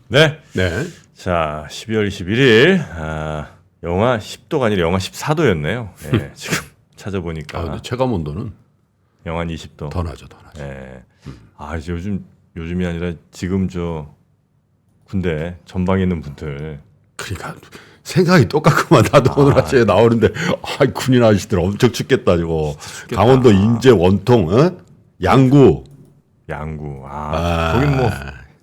네. 네. 자, 12월 21일 영하 10도가 아니라 영하 14도였네요. 네, 지금 찾아보니까 근데 체감 온도는 영하 20도. 더 나죠, 더 나죠. 네. 이제 요즘이 아니라 지금 저 군대 전방에 있는 분들 그러니까 생각이 똑같구만. 나도 오늘 아침에 나오는데 군인 아저씨들 엄청 춥겠다 저거. 춥겠다. 강원도 인제 원통, 양구. 거긴 뭐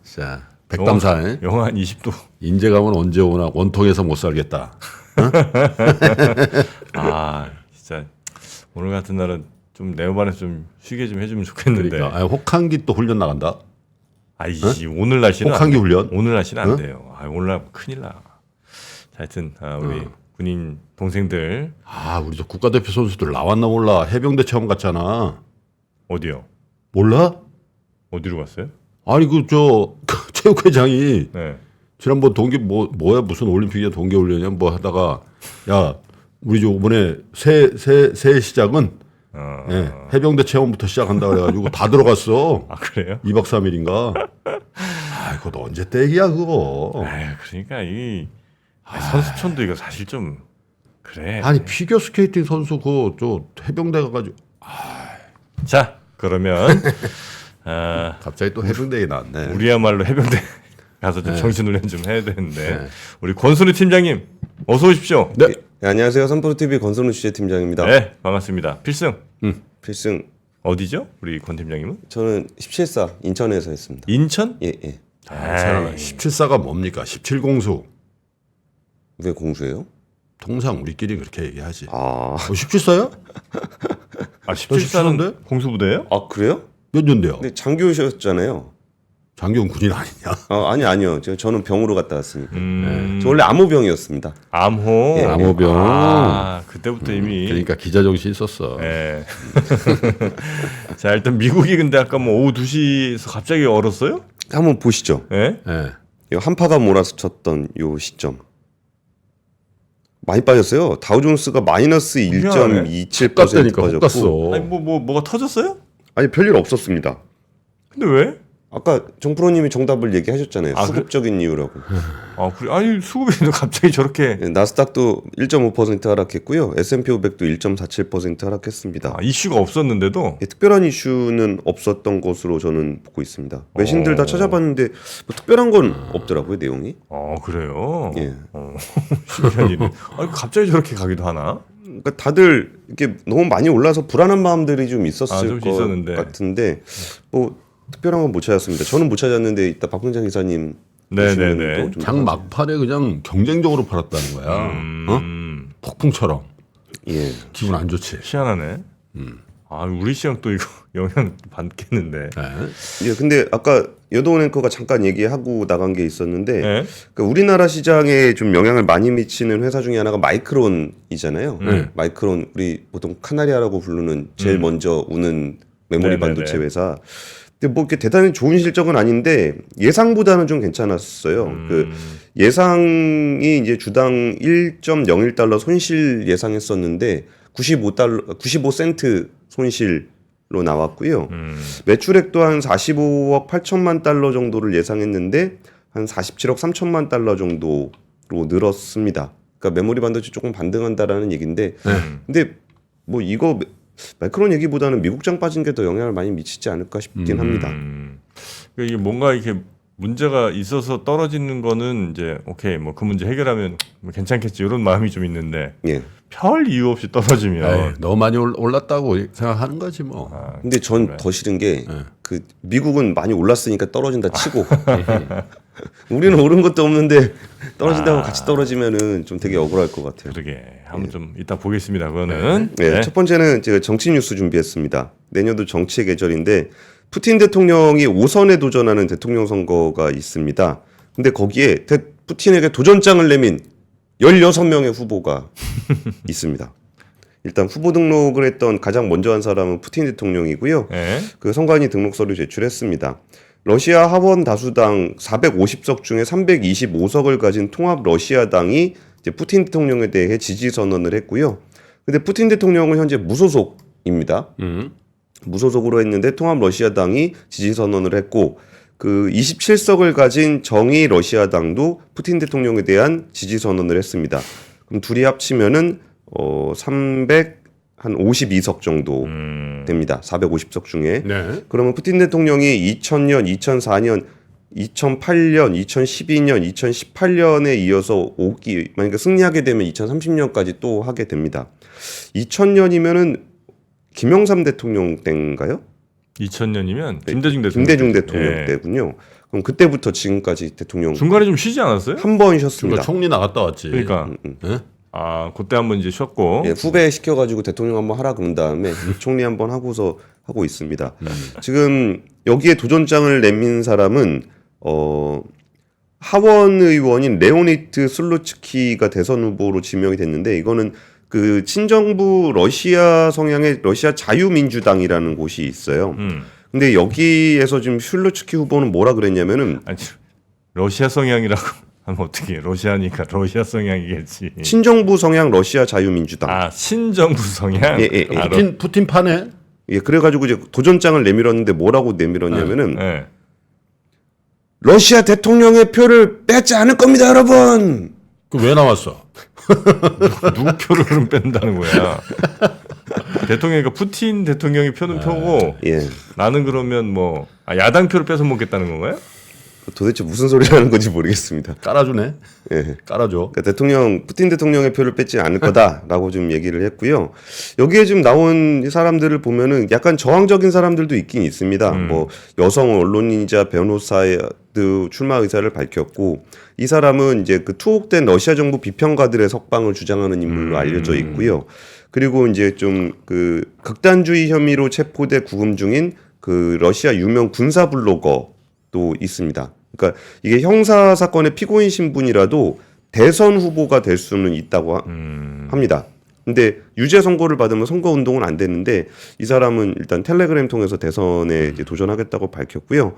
자, 백담산. 영하 20도. 인제 가면 언제 오나. 원통에서 못 살겠다. 진짜 오늘 같은 날은 좀 내후반에 좀 쉬게 좀 해주면 좋겠는데. 그러니까 혹한기 또 훈련 나간다. 오늘 날씨는 혹한기 훈련? 오늘 날씨는 안 돼요. 오늘 날 큰일 나. 자, 하여튼 우리 군인 동생들 우리 저 국가대표 선수들 나왔나 몰라. 해병대 체험 갔잖아. 어디요? 몰라? 어디로 갔어요? 아니 저 체육회장이 네. 지난번 동계 뭐야 무슨 올림픽이야 동계훈련이야 뭐 하다가 야 우리 저 이번에 새 시작은 해병대 체험부터 시작한다 그래가지고 다 들어갔어. 그래요? 2박 3일인가? 그거 언제 때 얘기야 그거. 그러니까 이 선수촌도 이거 사실 좀 그래. 아니 피겨 스케이팅 선수 저 해병대 가가지고 자, 그러면 갑자기 또 해병대 얘기 나왔네. 우리야말로 해병대 가서 좀 정신훈련 좀 해야 되는데 우리 권순우 팀장님 어서 오십시오. 네. 안녕하세요. 선프로TV 권선우 취재팀장입니다. 네, 반갑습니다. 필승 필승. 어디죠? 우리 권 팀장님은? 저는 17사 인천에서 했습니다. 인천? 예. 17사가 뭡니까? 17공수. 왜 공수예요? 통상 우리끼리 그렇게 얘기하지. 17사요? 17사는 공수부대예요? 그래요? 몇 년대요? 근데 장교셨잖아요. 장교훈 군인 아니냐? 아니요. 저는 병으로 갔다 왔으니까. 저 원래 암호병이었습니다. 암호. 예. 암호병. 그때부터 이미. 그러니까 기자 정신 있었어. 네. 자, 일단 미국이 근데 아까 뭐 오후 2시에서 갑자기 얼었어요? 한번 보시죠. 네? 이 한파가 몰아쳤던 요 시점. 많이 빠졌어요. 다우존스가 마이너스 1.27% 훅갔다니까, 빠졌고. 훅갔어. 아니 뭐가 터졌어요? 아니 별일 없었습니다. 근데 왜? 아까 정프로님이 정답을 얘기하셨잖아요. 수급적인 이유라고. 그래. 아니 수급이 갑자기 저렇게. 나스닥도 1.5% 하락했고요. S&P 500도 1.47% 하락했습니다. 이슈가 없었는데도. 특별한 이슈는 없었던 것으로 저는 보고 있습니다. 외신들 다 찾아봤는데 뭐 특별한 건 없더라고요, 내용이. 그래요. 예. 신기한 일이. 갑자기 저렇게 가기도 하나? 그러니까 다들 이렇게 너무 많이 올라서 불안한 마음들이 좀 있었을 좀 것 있었는데. 같은데 뭐 특별한 건 못 찾았습니다. 저는 못 찾았는데 이따 박근장 기사님 네네네. 장 막판에 그냥 경쟁적으로 팔았다는 거야. 폭풍처럼. 예. 기분 안 좋지. 희한하네. 우리 시장도 이거 영향 받겠는데. 예, 근데 아까 여도원 앵커가 잠깐 얘기하고 나간 게 있었는데 그러니까 우리나라 시장에 좀 영향을 많이 미치는 회사 중에 하나가 마이크론이잖아요. 마이크론 우리 보통 카나리아라고 부르는 제일 먼저 우는 메모리 반도체 회사. 근데 뭐 이렇게 대단히 좋은 실적은 아닌데 예상보다는 좀 괜찮았어요. 그 예상이 이제 주당 1.01달러 손실 예상했었는데 95센트 손실로 나왔고요. 매출액도 한 45억 8천만 달러 정도를 예상했는데 한 47억 3천만 달러 정도로 늘었습니다. 그러니까 메모리 반도체 조금 반등한다라는 얘기인데 근데 뭐 이거 마이크론 얘기보다는 미국장 빠진 게 더 영향을 많이 미치지 않을까 싶긴 합니다. 이게 뭔가 이렇게 문제가 있어서 떨어지는 거는 이제 오케이 뭐 그 문제 해결하면 뭐 괜찮겠지 이런 마음이 좀 있는데 별 이유 없이 떨어지면 너무 많이 올랐다고 생각하는 거지 뭐. 근데 전 더 싫은 게 그 미국은 많이 올랐으니까 떨어진다 치고 우리는 오른 것도 없는데 떨어진다고 같이 떨어지면은 좀 되게 억울할 것 같아요. 그러게 한번 좀 이따 보겠습니다. 그거는 첫 번째는 제가 정치 뉴스 준비했습니다. 내년도 정치의 계절인데 푸틴 대통령이 5선에 도전하는 대통령 선거가 있습니다. 근데 거기에 푸틴에게 도전장을 내민 16명의 후보가 있습니다. 일단 후보 등록을 했던 가장 먼저 한 사람은 푸틴 대통령이고요. 그 선관위 등록서를 제출했습니다. 러시아 하원 다수당 450석 중에 325석을 가진 통합 러시아당이 이제 푸틴 대통령에 대해 지지 선언을 했고요. 근데 푸틴 대통령은 현재 무소속입니다. 무소속으로 했는데 통합 러시아당이 지지 선언을 했고 그 27석을 가진 정의 러시아당도 푸틴 대통령에 대한 지지 선언을 했습니다. 그럼 둘이 합치면은 352석 정도 됩니다. 450석 중에. 네. 그러면 푸틴 대통령이 2000년, 2004년, 2008년, 2012년, 2018년에 이어서 만약에 승리하게 되면 2030년까지 또 하게 됩니다. 2000년이면은 김영삼 대통령 때인가요? 2000년이면 김대중 대통령. 김대중 대통령 때군요. 그럼 그때부터 지금까지 대통령 중간에 좀 쉬지 않았어요? 한 번 쉬었습니다. 그러니까 총리 나갔다 왔지. 그러니까 네? 그때 한번 이제 쉬었고. 예, 후배 시켜가지고 대통령 한번 하라 그런 다음에 총리 한번 하고서 하고 있습니다. 지금 여기에 도전장을 내민 사람은 하원 의원인 레오니트 슬루츠키가 대선 후보로 지명이 됐는데 이거는 그 친정부 러시아 성향의 러시아 자유민주당이라는 곳이 있어요. 근데 여기에서 지금 슬루츠키 후보는 뭐라 그랬냐면은 아니, 러시아 성향이라고 하면 어떻게? 러시아니까 러시아 성향이겠지. 친정부 성향 러시아 자유민주당. 친정부 성향. 예. 푸틴 파네. 예, 그래가지고 이제 도전장을 내밀었는데 뭐라고 내밀었냐면은 네. 러시아 대통령의 표를 뺏지 않을 겁니다, 여러분. 그 왜 나왔어? 누구 표를 그럼 뺀다는 거야? 대통령이니까 푸틴 대통령의 표는 표고 예. 나는 그러면 뭐 야당 표를 뺏어 먹겠다는 건가요? 도대체 무슨 소리를 하는 건지 모르겠습니다. 깔아주네. 예. 깔아줘. 그러니까 푸틴 대통령의 표를 뺏지 않을 거다라고 좀 얘기를 했고요. 여기에 지금 나온 사람들을 보면은 약간 저항적인 사람들도 있긴 있습니다. 뭐 여성 언론인이자 변호사도 출마 의사를 밝혔고 이 사람은 이제 그 투옥된 러시아 정부 비평가들의 석방을 주장하는 인물로 알려져 있고요. 그리고 이제 좀 그 극단주의 혐의로 체포돼 구금 중인 그 러시아 유명 군사 블로거도 있습니다. 그러니까 이게 형사 사건의 피고인 신분이라도 대선 후보가 될 수는 있다고 합니다. 근데 유죄 선고를 받으면 선거 운동은 안 되는데 이 사람은 일단 텔레그램 통해서 대선에 이제 도전하겠다고 밝혔고요.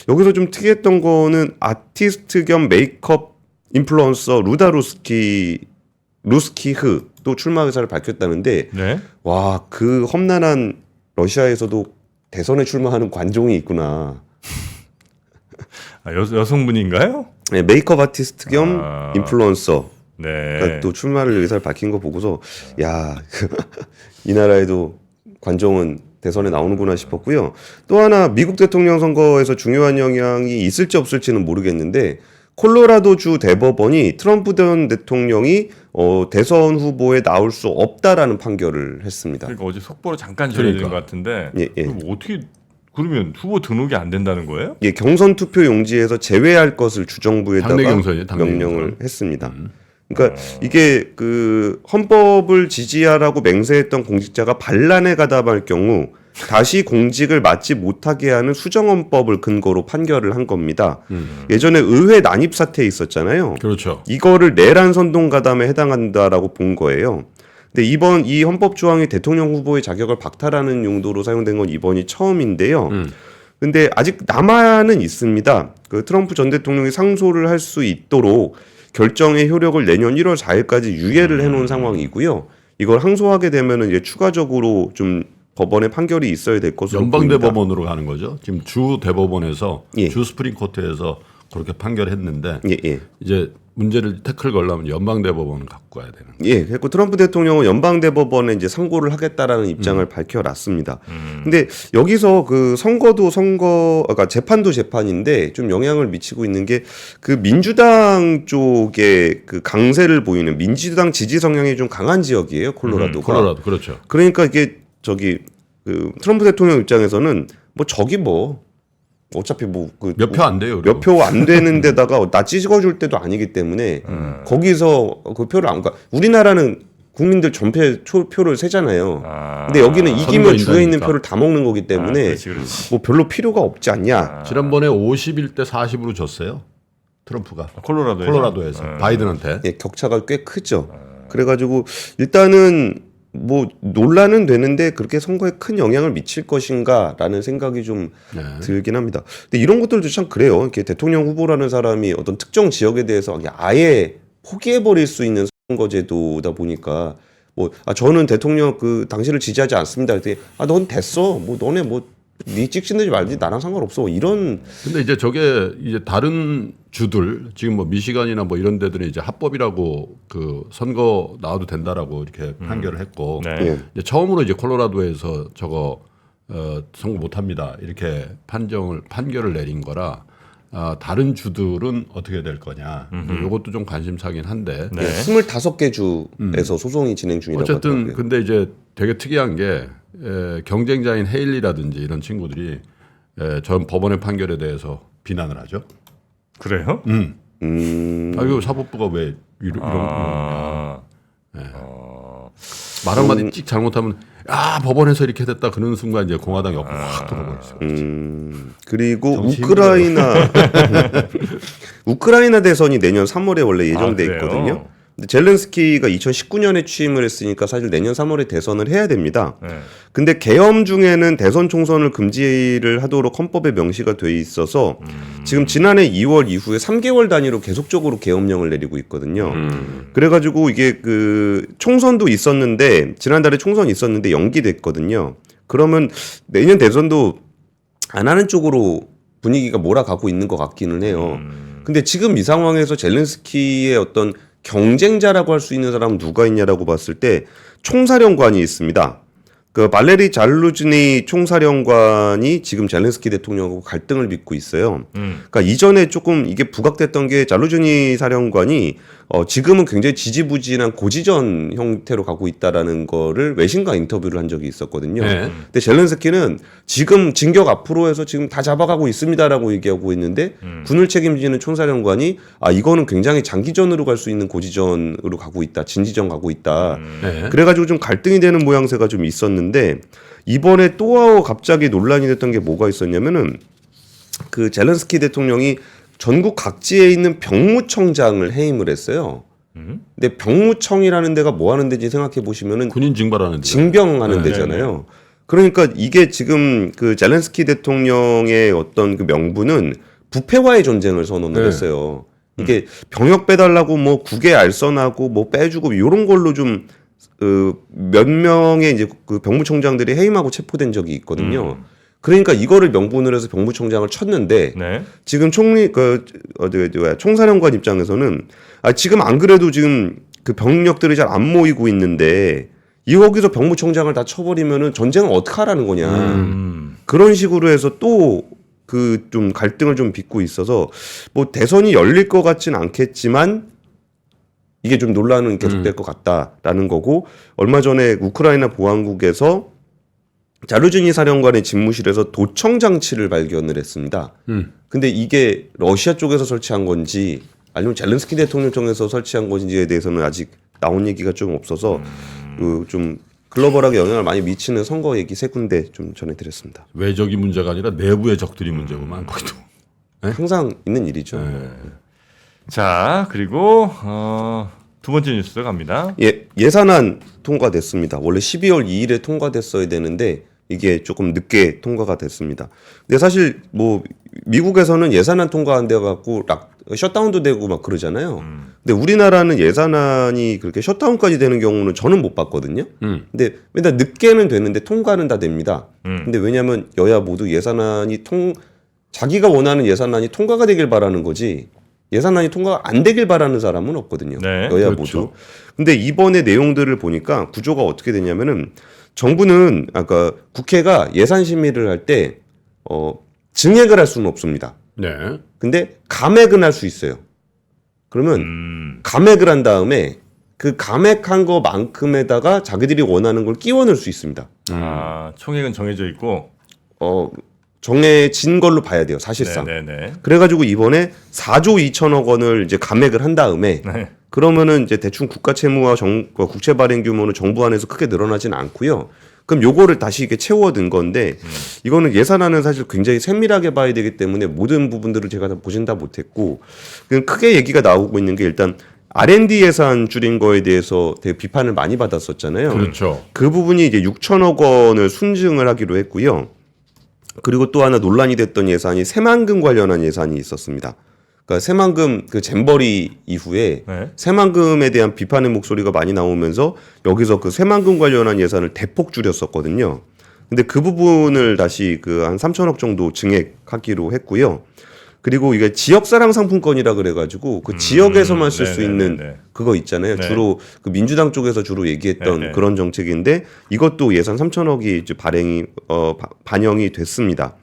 여기서 좀 특이했던 거는 아티스트 겸 메이크업 인플루언서 루스키흐도 출마 의사를 밝혔다는데 네. 와, 그 험난한 러시아에서도 대선에 출마하는 관종이 있구나. 여성분인가요? 네, 메이크업 아티스트 겸 인플루언서. 네. 그러니까 또 출마를 의사를 밝힌 거 보고서 야, 이 나라에도 관종은 대선에 나오는구나 싶었고요. 또 하나 미국 대통령 선거에서 중요한 영향이 있을지 없을지는 모르겠는데 콜로라도주 대법원이 트럼프 전 대통령이 대선 후보에 나올 수 없다라는 판결을 했습니다. 그러니까 어제 속보로 잠깐 전해드린 것 같은데 예. 그럼 어떻게 그러면 후보 등록이 안 된다는 거예요? 예, 경선 투표 용지에서 제외할 것을 주정부에다가 당내 경선이에요, 당내 명령을 경선. 했습니다. 그러니까 이게 그 헌법을 지지하라고 맹세했던 공직자가 반란에 가담할 경우 다시 공직을 맡지 못하게 하는 수정헌법을 근거로 판결을 한 겁니다. 예전에 의회 난입 사태 있었잖아요. 그렇죠. 이거를 내란 선동 가담에 해당한다라고 본 거예요. 근데 이번 이 헌법 조항이 대통령 후보의 자격을 박탈하는 용도로 사용된 건 이번이 처음인데요. 근데 아직 남아는 있습니다. 그 트럼프 전 대통령이 상소를 할 수 있도록 결정의 효력을 내년 1월 4일까지 유예를 해놓은 상황이고요. 이걸 항소하게 되면은 이제 추가적으로 좀 법원의 판결이 있어야 될 것으로 연방 보입니다. 대법원으로 가는 거죠. 지금 주 대법원에서 예. 주 스프링 코트에서 그렇게 판결했는데 예. 이제 문제를 태클 걸려면 연방 대법원을 갖고 가야 되는. 예, 그리고 트럼프 대통령은 연방대법원에 이제 상고를 하겠다라는 입장을 밝혀놨습니다. 근데 여기서 그 그러니까 재판도 재판인데 좀 영향을 미치고 있는 게 그 민주당 쪽에 그 강세를 보이는 민주당 지지 성향이 좀 강한 지역이에요, 콜로라도가. 콜로라도 그렇죠. 그러니까 이게 그 트럼프 대통령 입장에서는 어차피 몇 표 안 돼요. 몇 표 안 되는 데다가 나 찍어줄 때도 아니기 때문에 거기서 그 표를 그러니까 우리나라는 국민들 전체 표를 세잖아요. 근데 여기는 이기면 주에 있는 표를 다 먹는 거기 때문에 그렇지. 뭐 별로 필요가 없지 않냐. 지난번에 51대 40으로 졌어요. 트럼프가 콜로라도에서 바이든한테. 예, 격차가 꽤 크죠. 그래가지고 일단은 뭐 논란은 되는데 그렇게 선거에 큰 영향을 미칠 것인가라는 생각이 좀 들긴 합니다. 근데 이런 것들도 참 그래요. 이렇게 대통령 후보라는 사람이 어떤 특정 지역에 대해서 그냥 아예 포기해버릴 수 있는 선거제도다 보니까 저는 대통령 그 당신을 지지하지 않습니다. 그랬더니 넌 됐어. 너네 네 찍신다지 말지 나랑 상관없어. 이런. 근데 이제 저게 이제 다른 주들 지금 뭐 미시간이나 뭐 이런 데들은 이제 합법이라고 그 선거 나와도 된다라고 이렇게 판결을 했고 네. 예. 이제 처음으로 이제 콜로라도에서 저거 선거 못합니다 이렇게 판결을 내린 거라 다른 주들은 어떻게 될 거냐 이것도 좀 관심사긴 한데 네. 25개 주에서 소송이 진행 중이라고 어쨌든 하더라고요. 근데 이제 되게 특이한 게 경쟁자인 헤일리라든지 이런 친구들이 전 법원의 판결에 대해서 비난을 하죠. 그래요? 이거 사법부가 왜 이런 아. 말 한마디 찍 잘못하면 법원에서 이렇게 됐다 그러는 순간 이제 공화당이 확 돌아버렸어요. 그리고 정치 우크라이나 대선이 내년 3월에 원래 예정돼 그래요? 있거든요. 근데 젤렌스키가 2019년에 취임을 했으니까 사실 내년 3월에 대선을 해야 됩니다. 네. 근데 계엄 중에는 대선 총선을 금지를 하도록 헌법에 명시가 돼 있어서 지금 지난해 2월 이후에 3개월 단위로 계속적으로 계엄령을 내리고 있거든요. 그래가지고 이게 그 총선도 있었는데 지난달에 총선이 있었는데 연기됐거든요. 그러면 내년 대선도 안 하는 쪽으로 분위기가 몰아가고 있는 것 같기는 해요. 근데 지금 이 상황에서 젤렌스키의 어떤 경쟁자라고 할 수 있는 사람은 누가 있냐라고 봤을 때 총사령관이 있습니다. 그 발레리 잘루즈니 총사령관이 지금 젤렌스키 대통령하고 갈등을 빚고 있어요. 그러니까 이전에 조금 이게 부각됐던 게 잘루즈니 사령관이 지금은 굉장히 지지부진한 고지전 형태로 가고 있다라는 거를 외신과 인터뷰를 한 적이 있었거든요. 네. 근데 젤렌스키는 지금 진격 앞으로 해서 지금 다 잡아가고 있습니다라고 얘기하고 있는데 군을 책임지는 총사령관이 이거는 굉장히 장기전으로 갈 수 있는 고지전으로 가고 있다, 진지전 가고 있다. 네. 그래가지고 좀 갈등이 되는 모양새가 좀 있었는데 이번에 또 갑자기 논란이 됐던 게 뭐가 있었냐면은 그 젤렌스키 대통령이 전국 각지에 있는 병무청장을 해임을 했어요. 근데 병무청이라는 데가 뭐 하는 데인지 생각해 보시면은 군인 징발하는 데. 징병하는 데잖아요. 그러니까 이게 지금 그 젤렌스키 대통령의 어떤 그 명분은 부패와의 전쟁을 선언을 네. 했어요. 이게 병역 빼달라고 뭐 국외 알선하고 뭐 빼주고 이런 걸로 좀 몇 명의 이제 그 병무청장들이 해임하고 체포된 적이 있거든요. 그러니까 이거를 명분으로 해서 병무청장을 쳤는데 네. 지금 총사령관 입장에서는 지금 안 그래도 지금 그 병력들이 잘 안 모이고 있는데 여기서 병무청장을 다 쳐버리면은 전쟁을 어떻게 하라는 거냐. 그런 식으로 해서 또 그 좀 갈등을 좀 빚고 있어서 뭐 대선이 열릴 것 같진 않겠지만 이게 좀 논란은 계속될 것 같다라는 거고 얼마 전에 우크라이나 보안국에서 자루즈니 사령관의 집무실에서 도청 장치를 발견을 했습니다. 근데 이게 러시아 쪽에서 설치한 건지 아니면 젤렌스키 대통령 쪽에서 설치한 건지에 대해서는 아직 나온 얘기가 좀 없어서 좀 글로벌하게 영향을 많이 미치는 선거 얘기 세 군데 좀 전해드렸습니다. 외적이 문제가 아니라 내부의 적들이 문제구만 거기도. 항상 있는 일이죠. 자, 그리고 두 번째 뉴스 갑니다. 예산안 통과됐습니다. 원래 12월 2일에 통과됐어야 되는데 이게 조금 늦게 통과가 됐습니다. 근데 사실 뭐 미국에서는 예산안 통과한 데 갖고 셧다운도 되고 막 그러잖아요. 근데 우리나라는 예산안이 그렇게 셧다운까지 되는 경우는 저는 못 봤거든요. 근데 맨날 늦게는 되는데 통과는 다 됩니다. 근데 왜냐하면 여야 모두 예산안이 자기가 원하는 예산안이 통과가 되길 바라는 거지 예산안이 통과가 안 되길 바라는 사람은 없거든요. 네, 여야 그렇죠. 모두. 근데 이번에 내용들을 보니까 구조가 어떻게 되냐면은 정부는 아까 국회가 예산 심의를 할 때 증액을 할 수는 없습니다. 네. 근데 감액은 할 수 있어요. 그러면 감액을 한 다음에 그 감액한 거만큼에다가 자기들이 원하는 걸 끼워 넣을 수 있습니다. 총액은 정해져 있고 정해진 걸로 봐야 돼요, 사실상. 네네네. 그래가지고 이번에 4조 2천억 원을 이제 감액을 한 다음에 네. 그러면은 이제 대충 국가 채무와 국채 발행 규모는 정부 안에서 크게 늘어나진 않고요. 그럼 요거를 다시 이렇게 채워둔 건데 이거는 예산안은 사실 굉장히 세밀하게 봐야 되기 때문에 모든 부분들을 제가 다 보진다 못했고 그냥 크게 얘기가 나오고 있는 게 일단 R&D 예산 줄인 거에 대해서 되게 비판을 많이 받았었잖아요. 그렇죠. 그 부분이 이제 6천억 원을 순증을 하기로 했고요. 그리고 또 하나 논란이 됐던 예산이 새만금 관련한 예산이 있었습니다. 그러니까 새만금 그 잼버리 이후에 네. 새만금에 대한 비판의 목소리가 많이 나오면서 여기서 그 새만금 관련한 예산을 대폭 줄였었거든요. 근데 그 부분을 다시 그 한 3천억 정도 증액하기로 했고요. 그리고 이게 지역사랑 상품권이라 그래가지고 그 지역에서만 쓸 수 있는 그거 있잖아요. 네. 주로 그 민주당 쪽에서 주로 얘기했던 네네. 그런 정책인데 이것도 예산 3천억이 이제 반영이 됐습니다.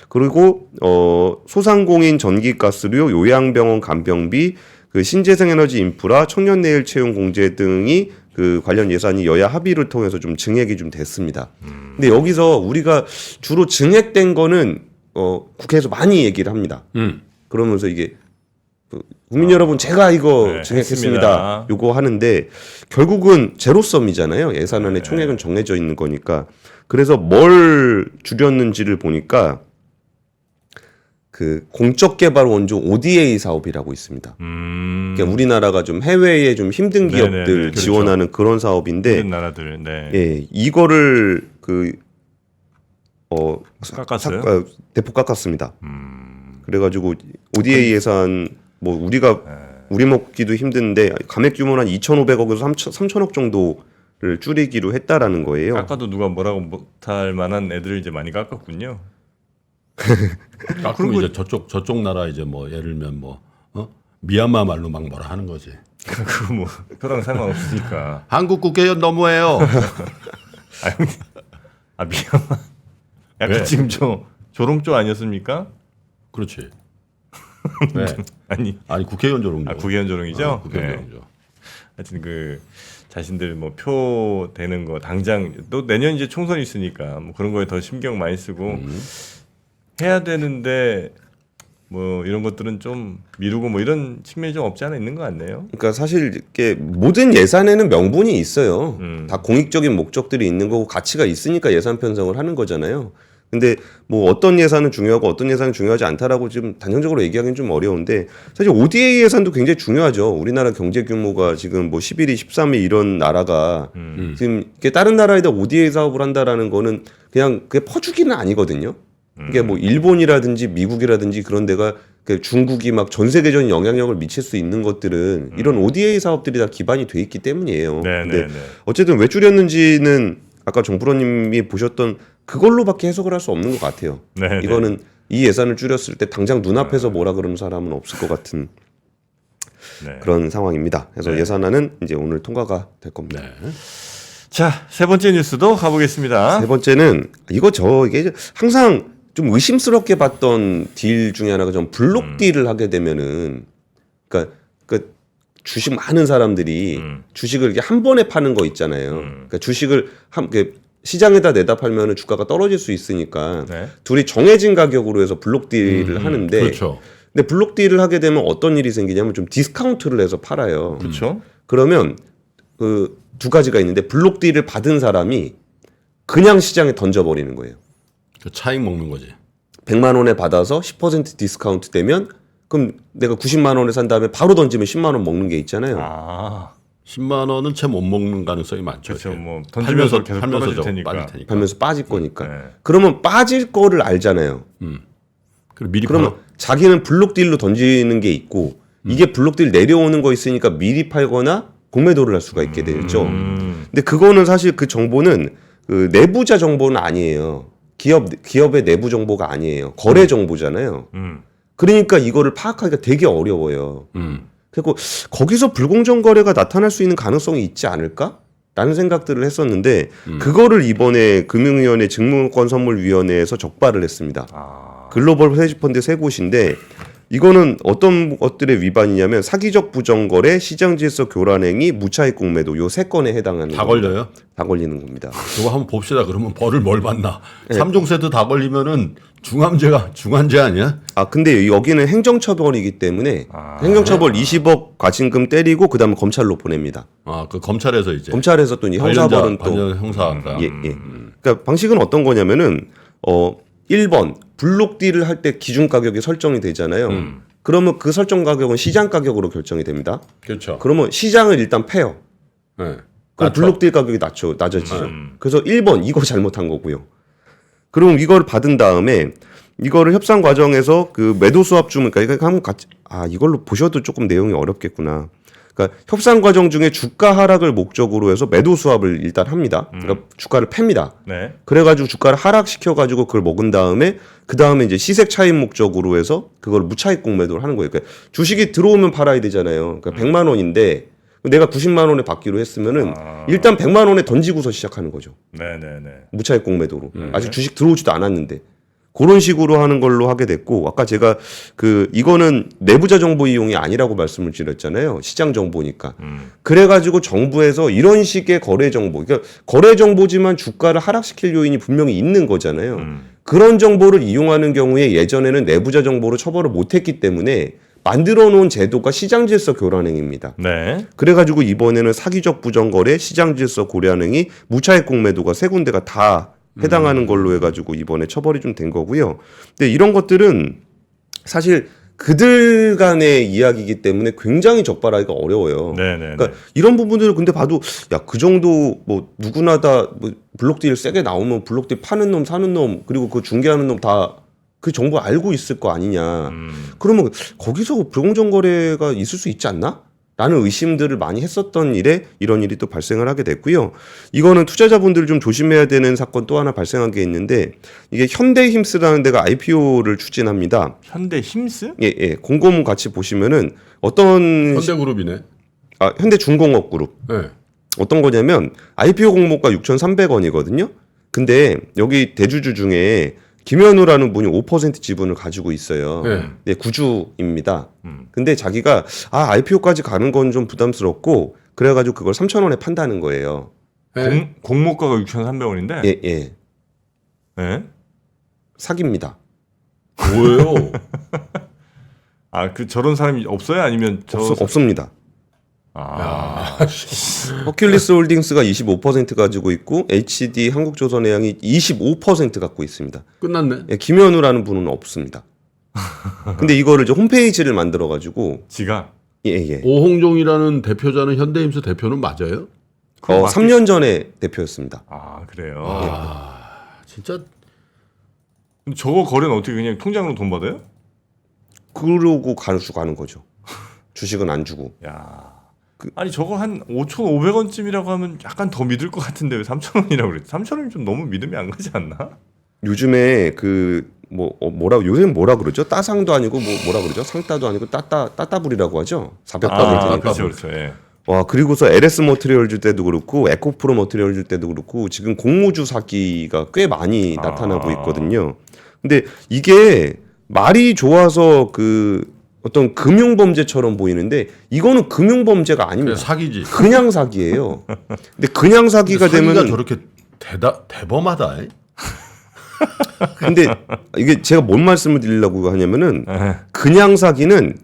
그리고 소상공인 전기가스료, 요양병원 간병비, 그 신재생에너지 인프라, 청년내일 채용 공제 등이 그 관련 예산이 여야 합의를 통해서 좀 증액이 좀 됐습니다. 근데 여기서 우리가 주로 증액된 거는 국회에서 많이 얘기를 합니다. 그러면서 이게 국민 여러분 제가 이거 네, 증액했습니다. 했습니다. 요거 하는데 결국은 제로섬이잖아요. 예산안에 총액은 정해져 있는 거니까. 그래서 뭘 줄였는지를 보니까 그 공적 개발 원조 ODA 사업이라고 있습니다. 그러니까 우리나라가 좀 해외에 좀 힘든 기업들 네네네. 지원하는 그런 사업인데 다른 나라들 네. 예, 이거를 깎았어요? 대폭 깎았습니다. 그래가지고 ODA 예산 뭐 우리가 우리 먹기도 힘든데 감액 규모는 한 2,500억에서 3,000억 정도를 줄이기로 했다라는 거예요. 깎아도 누가 뭐라고 못할 만한 애들을 이제 많이 깎았군요. 그리고 이제 저쪽 나라 이제 뭐 예를 들면 뭐 미얀마 말로 막 뭐라 하는 거지. 그거 뭐 그거랑 상관없으니까. 한국 국회의원 너무해요. 미얀마. 약간 왜? 지금 조롱조 아니었습니까? 그렇지. 네. 아니 국회의원 조롱조. 국회의원 조롱이죠. 국회의원 네. 조롱조. 하여튼 그 자신들 뭐 표 되는 거 당장 또 내년 이제 총선이 있으니까 뭐 그런 거에 더 신경 많이 쓰고 해야 되는데 뭐 이런 것들은 좀 미루고 뭐 이런 측면이 좀 없지 않아 있는 것 같네요. 그러니까 사실 이게 모든 예산에는 명분이 있어요. 다 공익적인 목적들이 있는 거고 가치가 있으니까 예산 편성을 하는 거잖아요. 근데 뭐 어떤 예산은 중요하고 어떤 예산은 중요하지 않다라고 지금 단정적으로 얘기하기는 좀 어려운데 사실 ODA 예산도 굉장히 중요하죠. 우리나라 경제 규모가 지금 뭐 11위, 13위 이런 나라가 지금 이게 다른 나라에다 ODA 사업을 한다라는 거는 그냥 그게 퍼주기는 아니거든요. 이게 뭐 일본이라든지 미국이라든지 그런 데가 중국이 막 전 세계적인 영향력을 미칠 수 있는 것들은 이런 ODA 사업들이 다 기반이 돼 있기 때문이에요. 근데 어쨌든 왜 줄였는지는 아까 정프로님이 보셨던 그걸로밖에 해석을 할 수 없는 것 같아요. 이거는 이 예산을 줄였을 때 당장 눈앞에서 뭐라 그러는 사람은 없을 것 같은 그런 상황입니다. 그래서 예산안은 이제 오늘 통과가 될 겁니다. 자, 세 번째 뉴스도 가보겠습니다. 세 번째는 이게 항상 좀 의심스럽게 봤던 딜 중에 하나가 좀 블록 딜을 하게 되면은 그러니까 주식 많은 사람들이 주식을 이렇게 한 번에 파는 거 있잖아요. 그러니까 주식을 시장에다 내다 팔면은 주가가 떨어질 수 있으니까 둘이 정해진 가격으로 해서 블록 딜을 하는데 그렇죠. 근데 블록 딜을 하게 되면 어떤 일이 생기냐면 좀 디스카운트를 해서 팔아요. 그렇죠. 그러면 그 두 가지가 있는데 블록 딜을 받은 사람이 그냥 시장에 던져버리는 거예요. 그 차익 먹는 거지. 100만 원에 받아서 10% 디스카운트 되면 그럼 내가 90만 원에 산 다음에 바로 던지면 10만 원 먹는 게 있잖아요. 10만 원은 채 못 먹는 가능성이 많죠. 그렇죠. 뭐 던지면서 계속 떨어질 테니까. 팔면서 빠질 거니까. 그러면 빠질 거를 알잖아요. 그러면 자기는 블록 딜로 던지는 게 있고 이게 블록 딜 내려오는 거 있으니까 미리 팔거나 공매도를 할 수가 있게 되죠. 근데 그거는 사실 그 정보는 그 내부자 정보는 아니에요. 기업의 내부 정보가 아니에요. 거래 정보잖아요. 그러니까 이거를 파악하기가 되게 어려워요. 그리고 거기서 불공정 거래가 나타날 수 있는 가능성이 있지 않을까? 라는 생각들을 했었는데 그거를 이번에 금융위원회 증권선물위원회에서 적발을 했습니다. 글로벌 헤지펀드 세 곳인데 이거는 어떤 것들의 위반이냐면 사기적 부정거래, 시장질서 교란행위, 무차익 공매도 요 세 건에 해당하는 다 겁니다. 걸려요? 다 걸리는 겁니다. 그거 한번 봅시다. 그러면 벌을 뭘 받나? 3종 세트 다 걸리면은 중환제 아니야? 근데 여기는 행정처벌이기 때문에 행정처벌 20억 과징금 때리고 그다음에 검찰로 보냅니다. 그 검찰에서 이제 검찰에서 또 형사벌은 또 형사한다. 그러니까 방식은 어떤 거냐면은 1번 블록 딜을 할 때 기준 가격이 설정이 되잖아요. 그러면 그 설정 가격은 시장 가격으로 결정이 됩니다. 그렇죠. 그러면 시장을 일단 패요. 그럼 블록 딜 가격이 낮아지죠. 그래서 1번 이거 잘못한 거고요. 그럼 이걸 받은 다음에 이거를 협상 과정에서 그 매도 수합 주문 그러니까 한번 같이 이걸로 보셔도 조금 내용이 어렵겠구나. 그러니까 협상 과정 중에 주가 하락을 목적으로 해서 매도 수합을 일단 합니다. 그러니까 주가를 팹니다. 네. 그래가지고 주가를 하락시켜가지고 그걸 먹은 다음에 그 다음에 이제 시색 차익 목적으로 해서 그걸 무차익 공매도를 하는 거예요. 그러니까 주식이 들어오면 팔아야 되잖아요. 그러니까 100만 원인데 내가 90만 원에 받기로 했으면은 일단 100만 원에 던지고서 시작하는 거죠. 네네네. 무차익 공매도로. 아직 주식 들어오지도 않았는데. 그런 식으로 하는 걸로 하게 됐고, 아까 제가 이거는 내부자 정보 이용이 아니라고 말씀을 드렸잖아요. 시장 정보니까. 그래가지고 정부에서 이런 식의 거래 정보, 그러니까 거래 정보지만 주가를 하락시킬 요인이 분명히 있는 거잖아요. 그런 정보를 이용하는 경우에 예전에는 내부자 정보로 처벌을 못했기 때문에 만들어 놓은 제도가 시장 질서 교란행위입니다. 네. 그래가지고 이번에는 사기적 부정거래, 시장 질서 고려행위, 무차익 공매도가 세 군데가 다 해당하는 걸로 해가지고 이번에 처벌이 좀 된 거고요. 근데 이런 것들은 사실 그들 간의 이야기이기 때문에 굉장히 적발하기가 어려워요. 네네. 그러니까 이런 부분들을 근데 봐도 야, 그 정도 뭐 누구나 다 뭐 블록딜 세게 나오면 블록딜 파는 놈 사는 놈 그리고 그 중개하는 놈 다 그 정보 알고 있을 거 아니냐. 그러면 거기서 불공정 거래가 있을 수 있지 않나? 라는 의심들을 많이 했었던 일에 이런 일이 또 발생을 하게 됐고요. 이거는 투자자분들이 좀 조심해야 되는 사건 또 하나 발생한 게 있는데 이게 현대힘스라는 데가 IPO를 추진합니다. 현대힘스? 예, 예. 공고문 같이 보시면은 어떤 현대그룹이네. 현대중공업 그룹. 네. 어떤 거냐면 IPO 공모가 6,300원이거든요. 근데 여기 대주주 중에 김현우라는 분이 5% 지분을 가지고 있어요. 네. 네, 구주입니다. 근데 자기가 IPO까지 가는 건 좀 부담스럽고 그래가지고 그걸 3,000원에 판다는 거예요. 네. 공모가가 6,300원인데? 예, 예. 네? 사기입니다. 뭐예요? 저런 사람이 없어요? 아니면 없습니다. 허큘리스 홀딩스가 25% 가지고 있고 HD 한국조선해양이 25% 갖고 있습니다. 끝났네. 예, 김현우라는 분은 없습니다. 근데 이거를 이제 홈페이지를 만들어 가지고 지가 예. 오홍종이라는 대표자는 현대힘스 대표는 맞아요? 3년 전에 대표였습니다. 그래요. 진짜 저거 거래는 어떻게 그냥 통장으로 돈 받아요? 그러고 가는 거죠. 주식은 안 주고. 야. 아니 저거 한 5,500원쯤이라고 하면 약간 더 믿을 것 같은데 왜 3,000원이라고 그랬지? 3,000원이 좀 너무 믿음이 안 가지 않나? 요즘에 요새는 뭐라 그러죠? 따상도 아니고 뭐라 그러죠? 상따도 아니고 따따불이라고 하죠. 사벽따불. 그렇죠. 예. 와, 그리고서 LS 머티리얼 줄 때도 그렇고 에코프로 머티리얼 줄 때도 그렇고 지금 공모주 사기가 꽤 많이 나타나고 있거든요. 근데 이게 말이 좋아서 어떤 금융범죄처럼 보이는데 이거는 금융범죄가 아닙니다. 사기지. 그냥 사기예요. 근데 그냥 사기가 되면은 저렇게 대범하다. 근데 이게 제가 뭔 말씀을 드리려고 하냐면은 그냥 사기는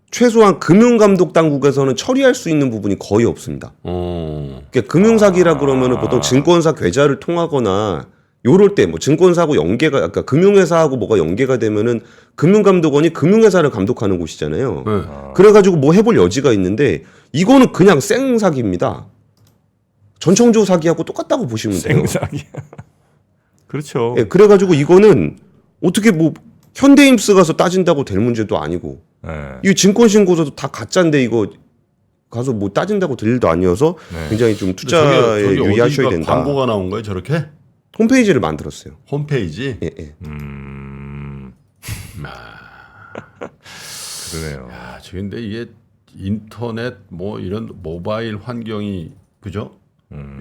최소한 금융감독 당국에서는 처리할 수 있는 부분이 거의 없습니다. 그러니까 금융사기라 그러면은 보통 증권사 계좌를 통하거나 요럴 때 뭐 증권사하고 연계가 그러니까 금융회사하고 뭐가 연계가 되면은 금융감독원이 금융회사를 감독하는 곳이잖아요. 그래가지고 뭐 해볼 여지가 있는데 이거는 그냥 생사기입니다. 전청조 사기하고 똑같다고 보시면 돼요. 생사기. 그렇죠. 예, 그래가지고 이거는 어떻게 뭐 현대힘스 가서 따진다고 될 문제도 아니고 이 증권신고서도 다 가짜인데 이거 가서 뭐 따진다고 될 일도 아니어서 굉장히 좀 투자에 저기 유의하셔야 어디가 된다. 광고가 나온 거예요, 저렇게? 홈페이지를 만들었어요. 홈페이지. 예. 그러네요. 근데 이게 인터넷 뭐 이런 모바일 환경이 그죠?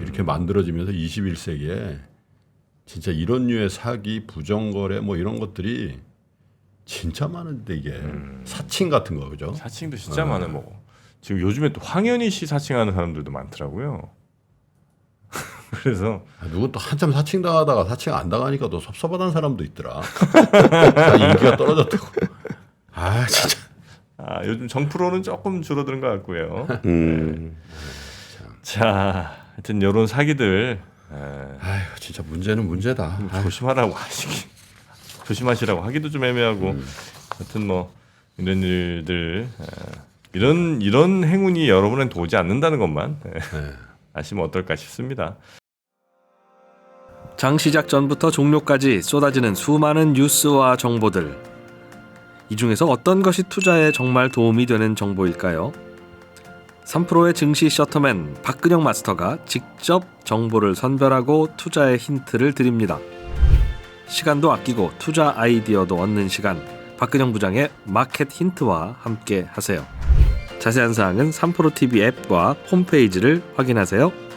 이렇게 만들어지면서 21세기에 진짜 이런 류의 사기, 부정거래 뭐 이런 것들이 진짜 많은데 이게 사칭 같은 거 그죠? 사칭도 진짜 많아 뭐. 지금 요즘에 또 황현희 씨 사칭하는 사람들도 많더라고요. 그래서 누군 또 한참 사칭 당하다가 사칭 안 당하니까 또 섭섭하다는 사람도 있더라. 다 인기가 떨어졌다고. 진짜. 요즘 정프로는 조금 줄어드는 것 같고요. 자, 하여튼 이런 사기들. 진짜 문제는 문제다. 조심하라고 조심하시라고 하기도 좀 애매하고. 하여튼 뭐 이런 일들 이런 행운이 여러분한테 오지 않는다는 것만 아시면 어떨까 싶습니다. 장 시작 전부터 종료까지 쏟아지는 수많은 뉴스와 정보들. 이 중에서 어떤 것이 투자에 정말 도움이 되는 정보일까요? 3프로의 증시 셔터맨 박근영 마스터가 직접 정보를 선별하고 투자의 힌트를 드립니다. 시간도 아끼고 투자 아이디어도 얻는 시간, 박근영 부장의 마켓 힌트와 함께 하세요. 자세한 사항은 3프로TV 앱과 홈페이지를 확인하세요.